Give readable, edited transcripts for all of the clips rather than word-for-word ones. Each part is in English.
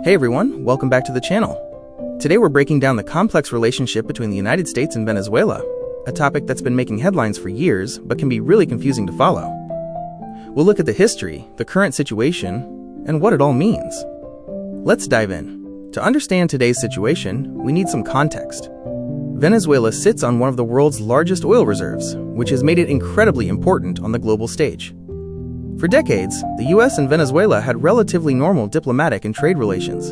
Hey everyone, welcome back to the channel. Today we're breaking down the complex relationship between the United States and Venezuela, a topic that's been making headlines for years but can be really confusing to follow. We'll look at the history, the current situation, and what it all means. Let's dive in. To understand today's situation, we need some context. Venezuela sits on one of the world's largest oil reserves, which has made it incredibly important on the global stage. For decades, the US and Venezuela had relatively normal diplomatic and trade relations.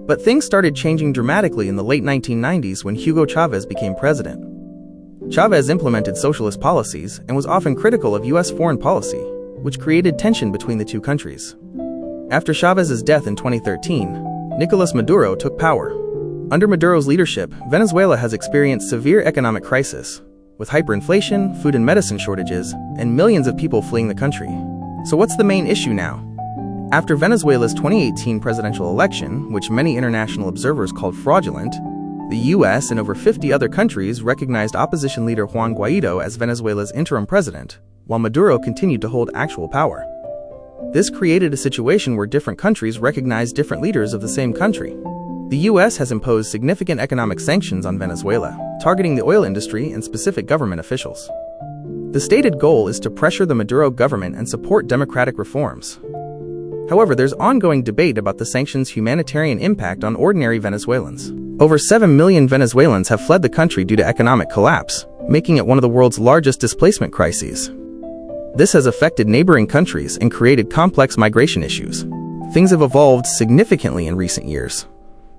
But things started changing dramatically in the late 1990s when Hugo Chavez became president. Chavez implemented socialist policies and was often critical of US foreign policy, which created tension between the two countries. After Chavez's death in 2013, Nicolás Maduro took power. Under Maduro's leadership, Venezuela has experienced severe economic crisis, with hyperinflation, food and medicine shortages, and millions of people fleeing the country. So what's the main issue now? After Venezuela's 2018 presidential election, which many international observers called fraudulent, the US and over 50 other countries recognized opposition leader Juan Guaido as Venezuela's interim president, while Maduro continued to hold actual power. This created a situation where different countries recognized different leaders of the same country. The US has imposed significant economic sanctions on Venezuela, targeting the oil industry and specific government officials. The stated goal is to pressure the Maduro government and support democratic reforms. However, there's ongoing debate about the sanctions' humanitarian impact on ordinary Venezuelans. Over 7 million Venezuelans have fled the country due to economic collapse, making it one of the world's largest displacement crises. This has affected neighboring countries and created complex migration issues. Things have evolved significantly in recent years.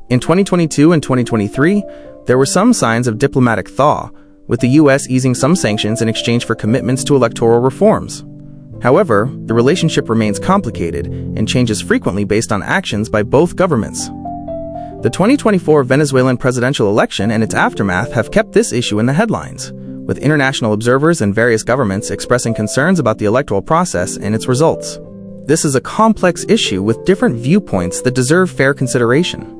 In 2022 and 2023, there were some signs of diplomatic thaw, with the US easing some sanctions in exchange for commitments to electoral reforms. However, the relationship remains complicated and changes frequently based on actions by both governments. The 2024 Venezuelan presidential election and its aftermath have kept this issue in the headlines, with international observers and various governments expressing concerns about the electoral process and its results. This is a complex issue with different viewpoints that deserve fair consideration.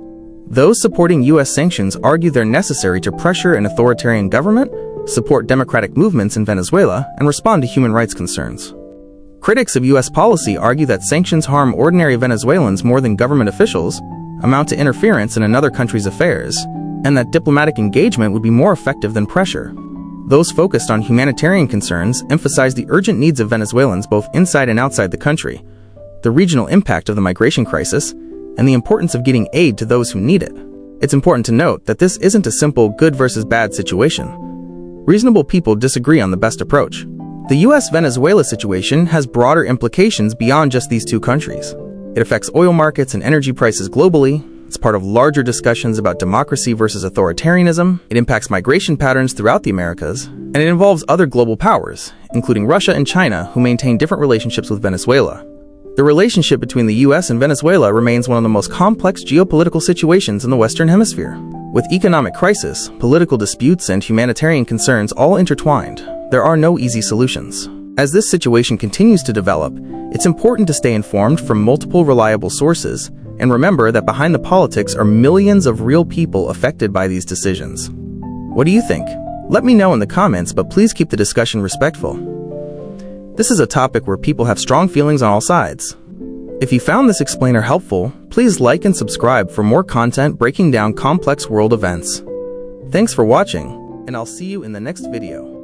Those supporting US sanctions argue they're necessary to pressure an authoritarian government, support democratic movements in Venezuela, and respond to human rights concerns. Critics of US policy argue that sanctions harm ordinary Venezuelans more than government officials, amount to interference in another country's affairs, and that diplomatic engagement would be more effective than pressure. Those focused on humanitarian concerns emphasize the urgent needs of Venezuelans both inside and outside the country, the regional impact of the migration crisis, and the importance of getting aid to those who need it. It's important to note that this isn't a simple good versus bad situation. Reasonable people disagree on the best approach. The US-Venezuela situation has broader implications beyond just these two countries. It affects oil markets and energy prices globally. It's part of larger discussions about democracy versus authoritarianism. It impacts migration patterns throughout the Americas, and it involves other global powers, including Russia and China, who maintain different relationships with Venezuela. The relationship between the US and Venezuela remains one of the most complex geopolitical situations in the Western Hemisphere. With economic crisis, political disputes, and humanitarian concerns all intertwined, there are no easy solutions. As this situation continues to develop, it's important to stay informed from multiple reliable sources and remember that behind the politics are millions of real people affected by these decisions. What do you think? Let me know in the comments, but please keep the discussion respectful. This is a topic where people have strong feelings on all sides. If you found this explainer helpful, please like and subscribe for more content breaking down complex world events. Thanks for watching, and I'll see you in the next video.